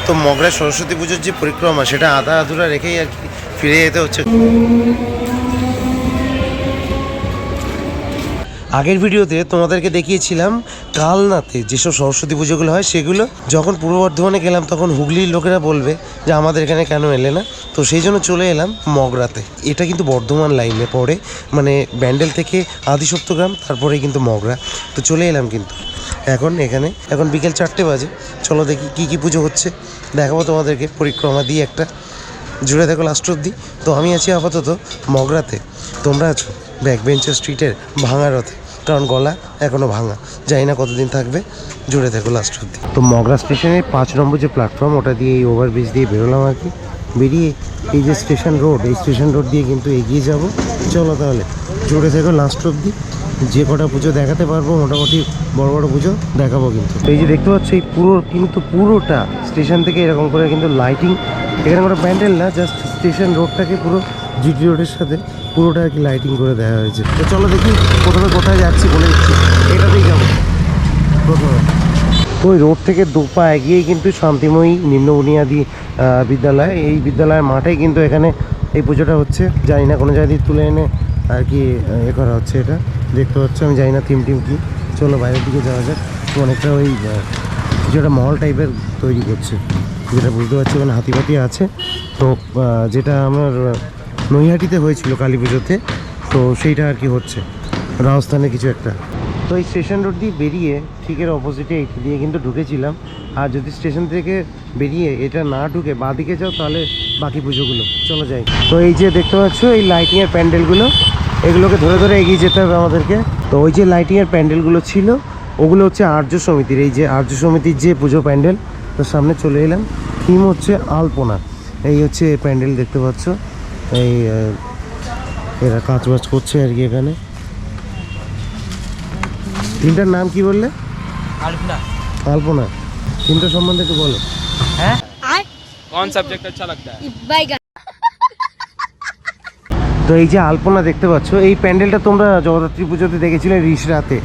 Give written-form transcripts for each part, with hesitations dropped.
তো মগরা সরস্বতী পুজোর যে পরিক্রমা সেটা আধা আধুরা রেখেই আর কি ফিরে যেতে হচ্ছে। আগের ভিডিওতে তোমাদেরকে দেখিয়েছিলাম কালনাতে যেসব সরস্বতী পুজোগুলো হয় সেগুলো। যখন পূর্ব বর্ধমানে গেলাম তখন হুগলির লোকেরা বলবে যে আমাদের এখানে কেন এলে না, তো সেই জন্য চলে এলাম মগরাতে। এটা কিন্তু বর্ধমান লাইনে পড়ে, মানে ব্যান্ডেল থেকে আদিসপ্তগ্রাম, তারপরে কিন্তু মগরা। তো চলে এলাম কিন্তু এখন বিকেল 4টে বাজে। চলো দেখি কী পুজো হচ্ছে, দেখাবো তোমাদেরকে পরিক্রমা দিয়ে একটা। জুড়ে দেখো লাস্ট অব্দি। তো আমি আছি আপাতত মগরাতে, তোমরা আছো ব্যাকবেঞ্চার স্ট্রিটের ভাঙা রথে, কারণ গলা এখনও ভাঙা, জানি না কতদিন থাকবে। জুড়ে দেখো লাস্ট অব্দি। তো মগরা স্টেশনের 5 নম্বর যে প্ল্যাটফর্ম, ওটা দিয়ে এই ওভারব্রিজ দিয়ে বেরোলাম আর কি। বেরিয়ে এই যে স্টেশন রোড, এই স্টেশন রোড দিয়ে কিন্তু এগিয়ে যাব। চলো তাহলে জুড়ে দেখো লাস্ট অব্দি। যে কটা পুজো দেখাতে পারবো, মোটামুটি বড় বড় পুজো দেখাবো কিন্তু। এই যে দেখতে পাচ্ছ, এই পুরোটা স্টেশন থেকে এরকম করে কিন্তু লাইটিং, এখানে কোনো প্যান্ডেল না, জাস্ট স্টেশন রোডটাকে পুরো জিটি রোডের সাথে পুরোটা আর কি লাইটিং করে দেওয়া হয়েছে। তো চলো দেখি প্রথমে কোথায় যাচ্ছি বলে দিচ্ছি, এটাতেই যাবো প্রথমে। ওই রোড থেকে দুপা এগিয়েই কিন্তু শান্তিময়ী নিম্ন বুনিয়াদী বিদ্যালয়, এই বিদ্যালয়ের মাঠেই কিন্তু এখানে এই পুজোটা হচ্ছে। জানি না কোনো জায়গায় তুলে এনে আর কি করা হচ্ছে, এটা দেখতে পাচ্ছ। আমি জানি না থিম কি। চলো বাইরের দিকে যাওয়া যাক। অনেকটা ওই কিছুটা মহল টাইপের তৈরি করছে, যেটা বুঝতে পারছি ওখানে হাতিপাতি আছে। তো যেটা আমার নৈহাটিতে হয়েছিল কালী পুজোতে, তো সেইটা আর কি হচ্ছে রাজস্থানে কিছু একটা। তো এই স্টেশন রোড দিয়ে বেরিয়ে ঠিক এর অপোজিটে এইটা দিয়ে কিন্তু ঢুকেছিলাম। আর যদি স্টেশন থেকে বেরিয়ে এটা না ঢুকে বাঁদিকে যাও, তাহলে বাকি পুজোগুলো। চলো যাই। তো এই যে দেখতে পাচ্ছ এই লাইটিংয়ের প্যান্ডেলগুলো, এগুলোকে ধরে ধরে এগিয়ে যেতে হবে আমাদেরকে। তো ওই যে লাইটিংয়ের প্যান্ডেলগুলো ছিল, ওগুলো হচ্ছে আর্য সমিতির। এই যে আর্য সমিতির যে পুজো প্যান্ডেল, তো সামনে চলে এলাম। থিম হচ্ছে আলপনা। এই হচ্ছে প্যান্ডেল দেখতে পাচ্ছ। এই এরা কাজবাজ করছে আর কি এখানে। থিমটার নাম কি বললে? আলপনা। থিমটা সম্বন্ধে একটু বলো। হ্যাঁ, কোন সাবজেক্ট আচ্ছা লাগতা है? তো এই যে আলপনা দেখতে পাচ্ছ, এই প্যান্ডেলটা তোমরা জগদ্ধাত্রী পুজোতে দেখেছিলে রিস রাতে।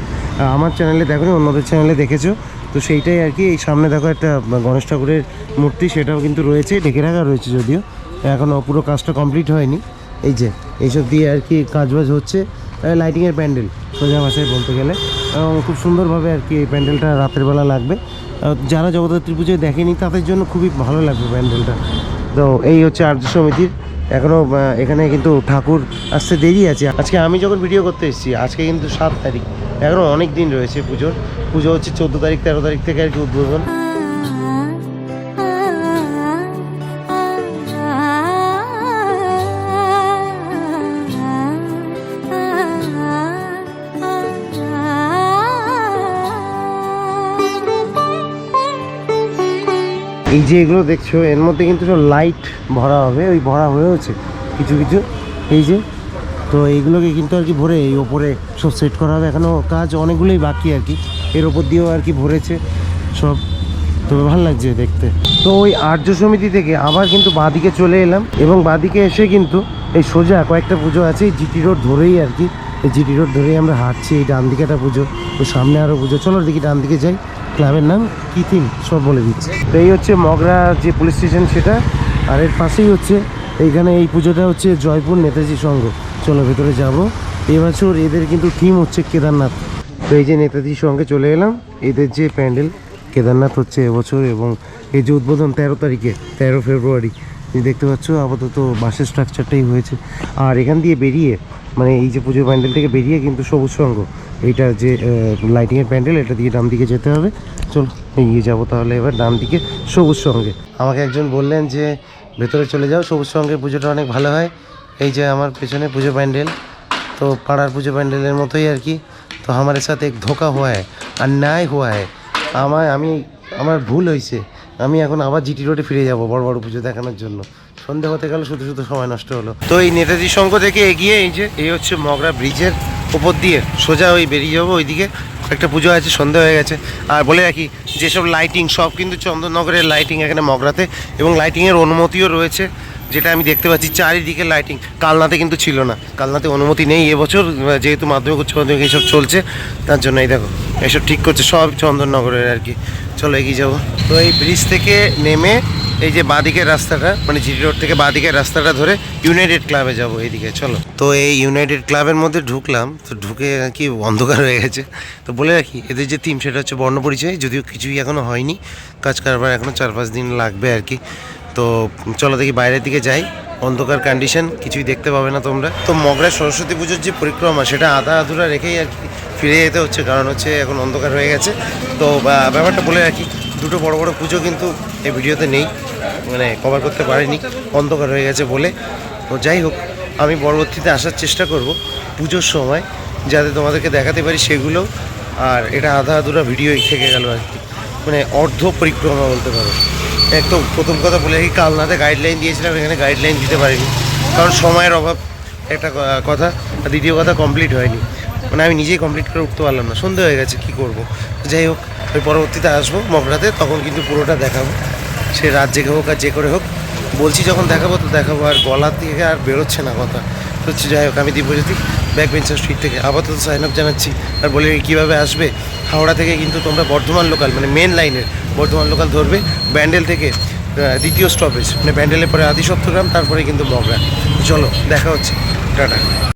আমার চ্যানেলে দেখোনি, অন্যদের চ্যানেলে দেখেছো। তো সেইটাই আর কি। এই সামনে দেখো একটা গণেশ ঠাকুরের মূর্তি, সেটাও কিন্তু রয়েছে, ঢেকে রাখা রয়েছে, যদিও এখনও পুরো কাজটা কমপ্লিট হয়নি। এই যে এইসব দিয়ে আর কি কাজবাজ হচ্ছে। লাইটিংয়ের প্যান্ডেল সোজা ভাষায় বলতে গেলে, এবং খুব সুন্দরভাবে আর কি এই প্যান্ডেলটা রাতের বেলা লাগবে। যারা জগদ্ধাত্রী পুজোয় দেখেনি তাদের জন্য খুবই ভালো লাগবে প্যান্ডেলটা। তো এই হচ্ছে আর্য সমিতির। এখনও এখানে কিন্তু ঠাকুর আসতে দেরি আছে। আজকে আমি যখন ভিডিও করতে এসেছি, আজকে কিন্তু 7 তারিখ, এখনও অনেক দিন রয়েছে পুজোর। পুজো হচ্ছে 14 তারিখ 13 তারিখ থেকে আর কি উদ্বোধন। এই যে এগুলো দেখছো, এর মধ্যে কিন্তু সব লাইট ভরা হবে, ওই ভরা হয়েছে কিছু কিছু। এই যে, তো এইগুলোকে কিন্তু আর কি ভরে এই ওপরে সব সেট করা হবে। এখনও কাজ অনেকগুলোই বাকি আর কি, এর ওপর দিয়েও আর কি ভরেছে সব। তবে ভালো লাগছে দেখতে। তো ওই আর্য সমিতি থেকে আবার কিন্তু বাঁদিকে চলে এলাম, এবং বাঁদিকে এসে কিন্তু এই সোজা কয়েকটা পুজো আছে এই জিটি রোড ধরেই আর কি। এই জিটি রোড ধরেই আমরা হাঁটছি। এই ডান দিকে একটা পুজো, ওই সামনে আরও পুজো। চলো দেখি ডান দিকে যাই। ক্লাবের নাম কী, থিম সব বলে দিচ্ছি। তো এই হচ্ছে মগরা যে পুলিশ স্টেশন সেটা, আর এর পাশেই হচ্ছে এইখানে এই পুজোটা হচ্ছে জয়পুর নেতাজি সংঘ। চলো ভেতরে যাব। এবছর এদের কিন্তু থিম হচ্ছে কেদারনাথ। তো এই যে নেতাজি সঙ্গে চলে এলাম। এদের যে প্যান্ডেল কেদারনাথ হচ্ছে এবছর, এবং এই যে উদ্বোধন 13 তারিখে, 13 ফেব্রুয়ারি দেখতে পাচ্ছ। আপাতত বাসের স্ট্রাকচারটাই হয়েছে। আর এখান দিয়ে বেরিয়ে, মানে এই যে পুজোর প্যান্ডেল থেকে বেরিয়ে কিন্তু সবুজ সংঘ, এইটা যে লাইটিংয়ের প্যান্ডেল, এটা দিয়ে ডান দিকে যেতে হবে। চলো এগিয়ে যাবো তাহলে এবার ডান দিকে সবুজ সঙ্গে। আমাকে একজন বললেন যে ভেতরে চলে যাও, সবুজ সঙ্গের পুজোটা অনেক ভালো হয়। এই যে আমার পেছনে পুজো প্যান্ডেল, তো পাড়ার পুজো প্যান্ডেলের মতোই আর কি। তো আমার সাথে এক ধোকা হুয়া হ্যায় আর ন্যায় হুয়া হ্যায়। আমার ভুল হয়েছে। আমি এখন আবার জিটি রোডে ফিরে যাব বড় বড় পুজো দেখানোর জন্য। সন্ধ্যা হতে গেল, শুধু শুধু সময় নষ্ট হলো। তো এই নেতাজি সংঘ থেকে এগিয়ে এই যে এই হচ্ছে মগরা ব্রিজের ওপর দিয়ে সোজা ওই বেরিয়ে যাবো। ওইদিকে একটা পুজো আছে, সন্ধ্যা হয়ে গেছে। আর বলে রাখি, যেসব লাইটিং সব কিন্তু চন্দননগরের লাইটিং এখানে মগরাতে, এবং লাইটিংয়ের অনুমতিও রয়েছে, যেটা আমি দেখতে পাচ্ছি চারিদিকে লাইটিং। কালনাতে কিন্তু ছিল না, কালনাতে অনুমতি নেই এবছর, যেহেতু মাধ্যমিক উচ্চ মাধ্যমিক এইসব চলছে, তার জন্য এই দেখো এইসব ঠিক করছে সব চন্দননগরের আর কি। চলো এগিয়ে যাবো। তো এই ব্রিজ থেকে নেমে এই যে বাঁদিকের রাস্তাটা মানে জিটি রোড থেকে বাঁদিকের রাস্তাটা ধরে ইউনাইটেড ক্লাবে যাব এইদিকে। চলো, তো এই ইউনাইটেড ক্লাবের মধ্যে ঢুকলাম, তো ঢুকে কি অন্ধকার হয়ে গেছে। তো বলে রাখি এদের যে থিম সেটা হচ্ছে বর্ণপরিচয়, যদিও কিছুই এখনও হয়নি, কাজ কারবার এখনও 4-5 দিন লাগবে আর কি। তো চলো দেখি বাইরের দিকে যাই, অন্ধকার কন্ডিশন, কিছুই দেখতে পাবে না তোমরা। তো মগরায় সরস্বতী পুজোর যে পরিক্রমা সেটা আধা আধুরা রেখেই আর কি ফিরে যেতে হচ্ছে, কারণ হচ্ছে এখন অন্ধকার হয়ে গেছে। তো ব্যাপারটা বলে রাখি, দুটো বড় বড় পুজো কিন্তু এই ভিডিওতে নেই, মানে কভার করতে পারিনি অন্ধকার হয়ে গেছে বলে। তো যাই হোক, আমি পরবর্তীতে আসার চেষ্টা করব পুজোর সময়, যাতে তোমাদেরকে দেখাতে পারি সেগুলো। আর এটা আধা আধুরা ভিডিওই থেকে গেল আর কি, মানে অর্ধ পরিক্রমা বলতে পারো। একদম প্রথম কথা বলে রাখি, কালনাতে গাইডলাইন দিয়েছিলাম, এখানে গাইডলাইন দিতে পারিনি, কারণ সময়ের অভাব একটা কথা, আর দ্বিতীয় কথা কমপ্লিট হয়নি, মানে আমি নিজেই কমপ্লিট করে উঠতে পারলাম না, সন্ধে হয়ে গেছে কী করব। যাই হোক, আমি পরবর্তীতে আসবো মগরাতে, তখন কিন্তু পুরোটা দেখাবো, সে রাত জেগে হোক আর যে করে হোক। বলছি যখন দেখাবো তো দেখাবো, আর গলা থেকে আর বেরোচ্ছে না কথা। তো যাই হোক, আমি দিব্যজ্যোতি ব্যাক বেঞ্চার স্ট্রিট থেকে আপাতত সাইন আপ জানাচ্ছি। আর বলে কীভাবে আসবে, হাওড়া থেকে কিন্তু তোমরা বর্ধমান লোকাল মানে মেন লাইনের বর্ধমান লোকাল ধরবে, ব্যান্ডেল থেকে দ্বিতীয় স্টপেজ মানে ব্যান্ডেলের পরে আদি সপ্তগ্রাম, তারপরে কিন্তু মগরা। চলো দেখা হচ্ছে, টাটা।